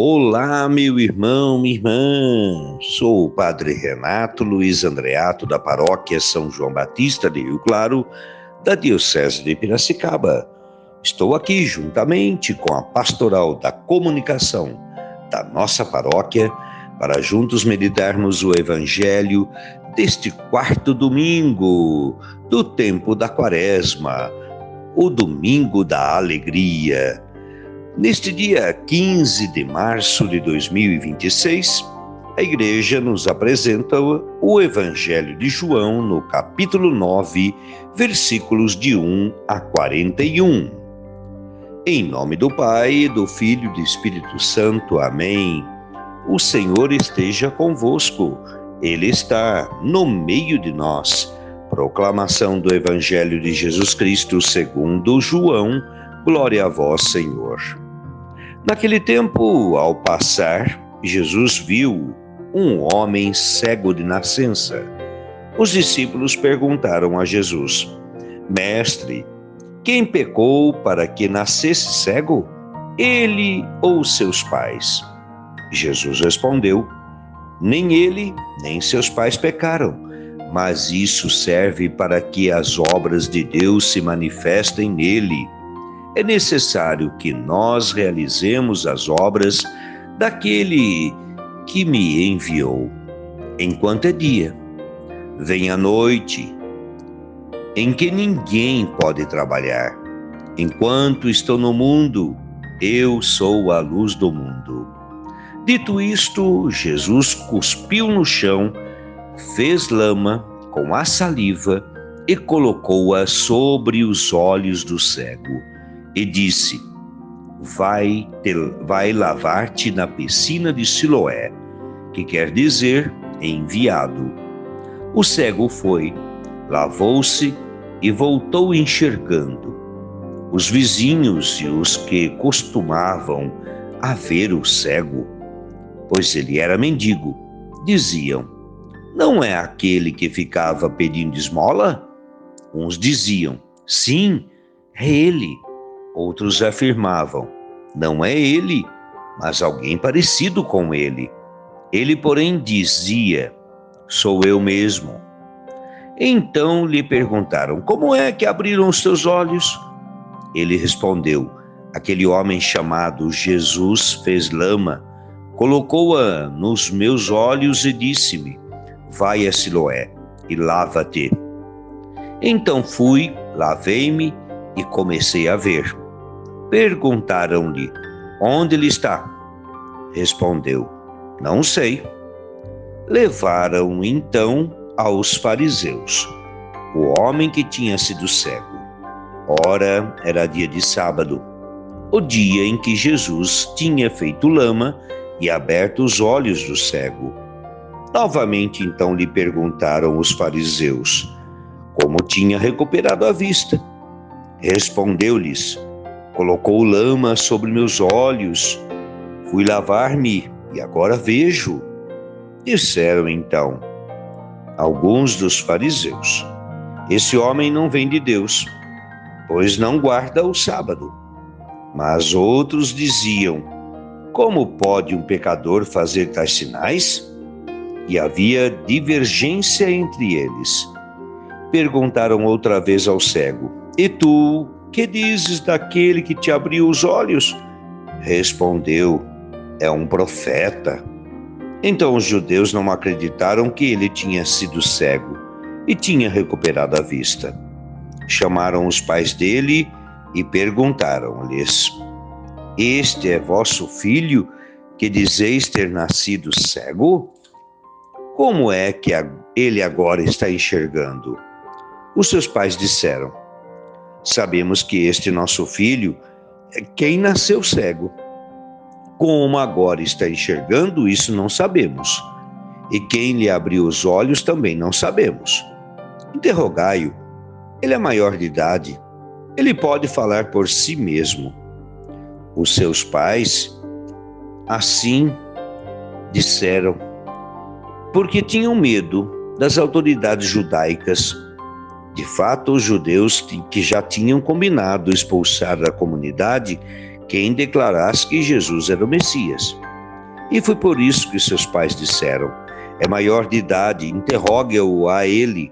Olá, meu irmão, minha irmã. Sou o Padre Renato Luiz Andreato, da Paróquia São João Batista de Rio Claro, da Diocese de Piracicaba. Estou aqui juntamente com a Pastoral da Comunicação da nossa paróquia para juntos meditarmos o Evangelho deste quarto domingo do tempo da Quaresma, o domingo da alegria. Neste dia 15 de março de 2026, a Igreja nos apresenta o Evangelho de João no capítulo 9, versículos de 1 a 41. Em nome do Pai, do Filho e do Espírito Santo. Amém. O Senhor esteja convosco. Ele está no meio de nós. Proclamação do Evangelho de Jesus Cristo segundo João. Glória a vós, Senhor. Naquele tempo, ao passar, Jesus viu um homem cego de nascença. Os discípulos perguntaram a Jesus: Mestre, quem pecou para que nascesse cego? Ele ou seus pais? Jesus respondeu: Nem ele, nem seus pais pecaram, mas isso serve para que as obras de Deus se manifestem nele. É necessário que nós realizemos as obras daquele que me enviou, enquanto é dia. Vem a noite, em que ninguém pode trabalhar. Enquanto estou no mundo, eu sou a luz do mundo. Dito isto, Jesus cuspiu no chão, fez lama com a saliva e colocou-a sobre os olhos do cego. E disse: Vai lavar-te na piscina de Siloé, que quer dizer enviado. O cego foi, lavou-se e voltou enxergando. Os vizinhos e os que costumavam a ver o cego, pois ele era mendigo, diziam: Não é aquele que ficava pedindo esmola? Uns diziam: Sim, é ele. Outros afirmavam: Não é ele, mas alguém parecido com ele. Ele, porém, dizia: Sou eu mesmo. Então lhe perguntaram: Como é que abriram os teus olhos? Ele respondeu: Aquele homem chamado Jesus fez lama, colocou-a nos meus olhos e disse-me: Vai a Siloé e lava-te. Então fui, lavei-me e comecei a ver. Perguntaram-lhe: Onde ele está? Respondeu: Não sei. Levaram então aos fariseus o homem que tinha sido cego. Ora, era dia de sábado, o dia em que Jesus tinha feito lama e aberto os olhos do cego. Novamente então lhe perguntaram os fariseus como tinha recuperado a vista. Respondeu-lhes: Colocou lama sobre meus olhos, fui lavar-me e agora vejo. Disseram então alguns dos fariseus: Esse homem não vem de Deus, pois não guarda o sábado. Mas outros diziam: Como pode um pecador fazer tais sinais? E havia divergência entre eles. Perguntaram outra vez ao cego: E tu, que dizes daquele que te abriu os olhos? Respondeu: É um profeta. Então os judeus não acreditaram que ele tinha sido cego e tinha recuperado a vista. Chamaram os pais dele e perguntaram-lhes: Este é vosso filho, que dizeis ter nascido cego? Como é que ele agora está enxergando? Os seus pais disseram: Sabemos que este nosso filho é quem nasceu cego. Como agora está enxergando, isso não sabemos. E quem lhe abriu os olhos também não sabemos. Interrogai-o. Ele é maior de idade. Ele pode falar por si mesmo. Os seus pais assim disseram, porque tinham medo das autoridades judaicas. De fato, os judeus que já tinham combinado expulsar da comunidade quem declarasse que Jesus era o Messias. E foi por isso que seus pais disseram: é maior de idade, interrogue-o a ele.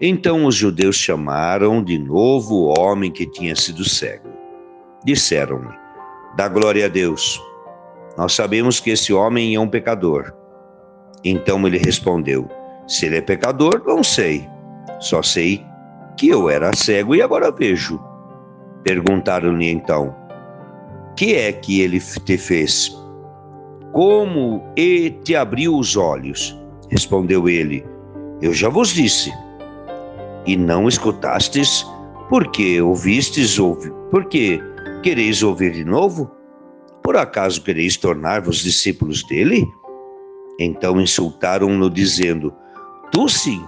Então os judeus chamaram de novo o homem que tinha sido cego. Disseram-lhe: dá glória a Deus. Nós sabemos que esse homem é um pecador. Então ele respondeu: se ele é pecador, não sei. Só sei que eu era cego e agora vejo. Perguntaram-lhe então: que é que ele te fez? Como te abriu os olhos? Respondeu ele: eu já vos disse. E não escutastes? Porque porque quereis ouvir de novo? Por acaso quereis tornar-vos discípulos dele? Então insultaram-no, dizendo: tu sim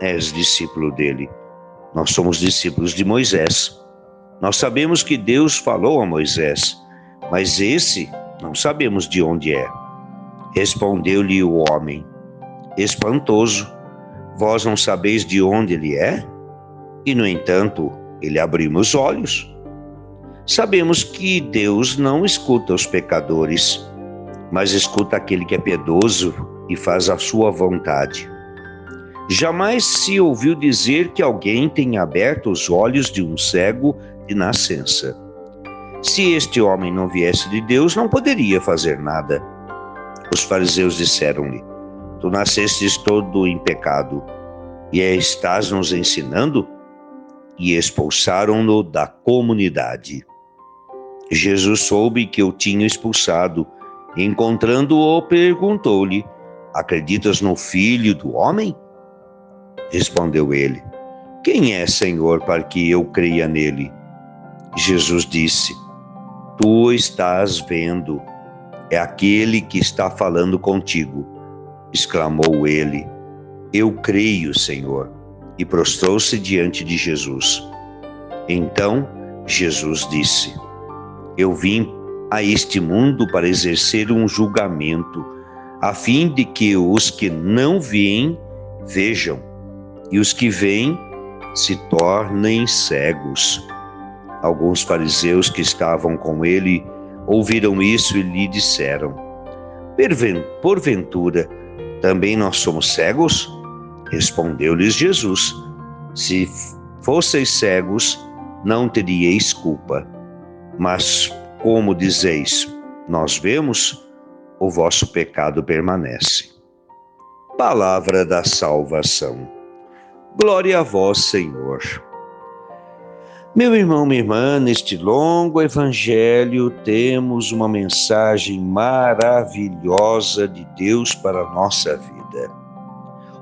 és discípulo dele. Nós somos discípulos de Moisés. Nós sabemos que Deus falou a Moisés, mas esse não sabemos de onde é. Respondeu-lhe o homem: espantoso, vós não sabeis de onde ele é? E, no entanto, ele abriu meus olhos. Sabemos que Deus não escuta os pecadores, mas escuta aquele que é piedoso e faz a sua vontade. Jamais se ouviu dizer que alguém tenha aberto os olhos de um cego de nascença. Se este homem não viesse de Deus, não poderia fazer nada. Os fariseus disseram-lhe: tu nascestes todo em pecado, e estás nos ensinando? E expulsaram-no da comunidade. Jesus soube que o tinha expulsado. Encontrando-o, perguntou-lhe: acreditas no Filho do Homem? Respondeu ele: quem é, Senhor, para que eu creia nele? Jesus disse: tu estás vendo, é aquele que está falando contigo. Exclamou ele: eu creio, Senhor, e prostrou-se diante de Jesus. Então Jesus disse: eu vim a este mundo para exercer um julgamento, a fim de que os que não veem vejam, e os que veem se tornem cegos. Alguns fariseus que estavam com ele ouviram isso e lhe disseram: porventura, também nós somos cegos? Respondeu-lhes Jesus: se fosseis cegos, não teríeis culpa. Mas como dizeis, nós vemos, o vosso pecado permanece. Palavra da salvação. Glória a vós, Senhor. Meu irmão, minha irmã, neste longo evangelho temos uma mensagem maravilhosa de Deus para a nossa vida.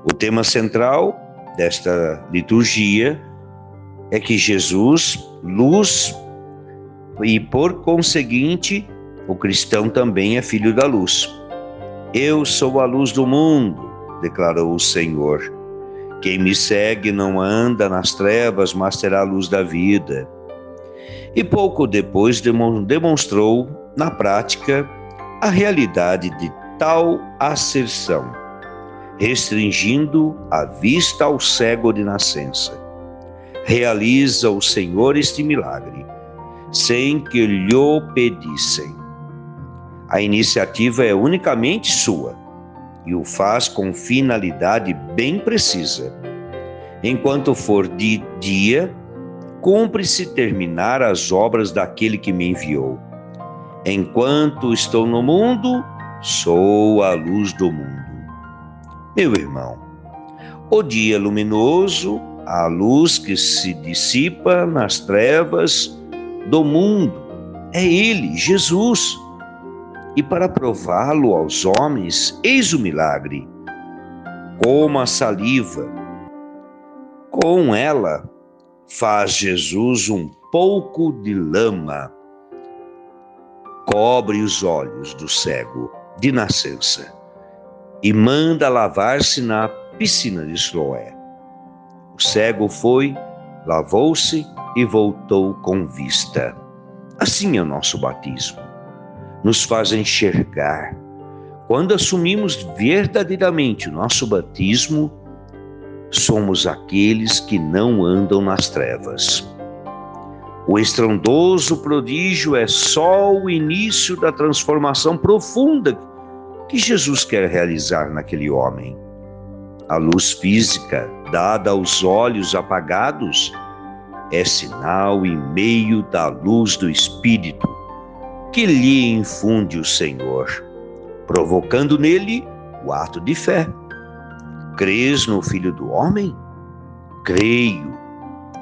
O tema central desta liturgia é que Jesus, luz, e por conseguinte, o cristão também é filho da luz. Eu sou a luz do mundo, declarou o Senhor. Quem me segue não anda nas trevas, mas terá a luz da vida. E pouco depois demonstrou, na prática, a realidade de tal asserção, restringindo a vista ao cego de nascença. Realiza o Senhor este milagre, sem que lhe pedissem. A iniciativa é unicamente sua e o faz com finalidade bem precisa. Enquanto for de dia, cumpre-se terminar as obras daquele que me enviou. Enquanto estou no mundo, sou a luz do mundo. Meu irmão, o dia luminoso, a luz que se dissipa nas trevas do mundo, é Ele, Jesus. E para prová-lo aos homens, eis o milagre. Como a saliva, com ela faz Jesus um pouco de lama, cobre os olhos do cego de nascença e manda lavar-se na piscina de Siloé. O cego foi, lavou-se e voltou com vista. Assim é o nosso batismo. Nos faz enxergar. Quando assumimos verdadeiramente o nosso batismo, somos aqueles que não andam nas trevas. O estrondoso prodígio é só o início da transformação profunda que Jesus quer realizar naquele homem? A luz física dada aos olhos apagados é sinal e meio da luz do Espírito que lhe infunde o Senhor, provocando nele o ato de fé. Crês no Filho do Homem? Creio,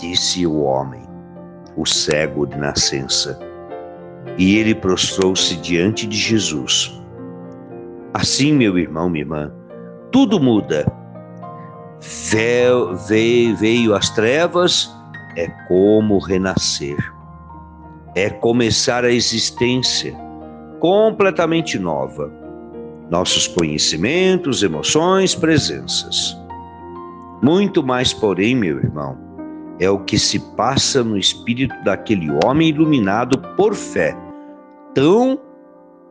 disse o homem, o cego de nascença. E ele prostrou-se diante de Jesus. Assim, meu irmão, minha irmã, tudo muda. Veio as trevas, é como renascer. É começar a existência completamente nova. Nossos conhecimentos, emoções, presenças. Muito mais, porém, meu irmão, é o que se passa no espírito daquele homem iluminado por fé, tão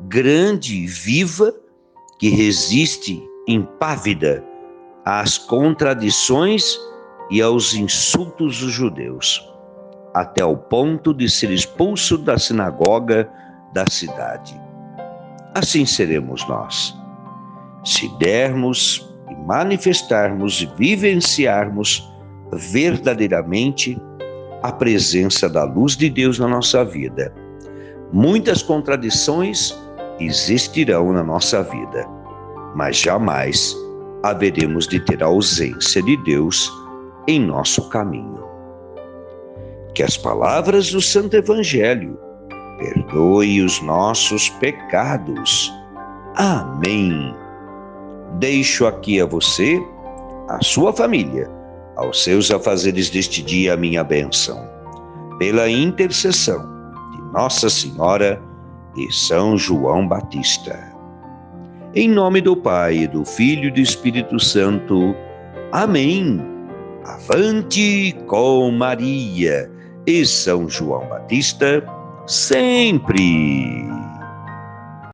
grande e viva que resiste impávida às contradições e aos insultos dos judeus, até o ponto de ser expulso da sinagoga da cidade. Assim seremos nós, se dermos e manifestarmos e vivenciarmos verdadeiramente a presença da luz de Deus na nossa vida. Muitas contradições existirão na nossa vida, mas jamais haveremos de ter a ausência de Deus em nosso caminho. Que as palavras do Santo Evangelho perdoem os nossos pecados. Amém. Deixo aqui a você, a sua família, aos seus afazeres deste dia a minha bênção, pela intercessão de Nossa Senhora e São João Batista. Em nome do Pai, do Filho e do Espírito Santo. Amém. Avante com Maria e São João Batista, sempre.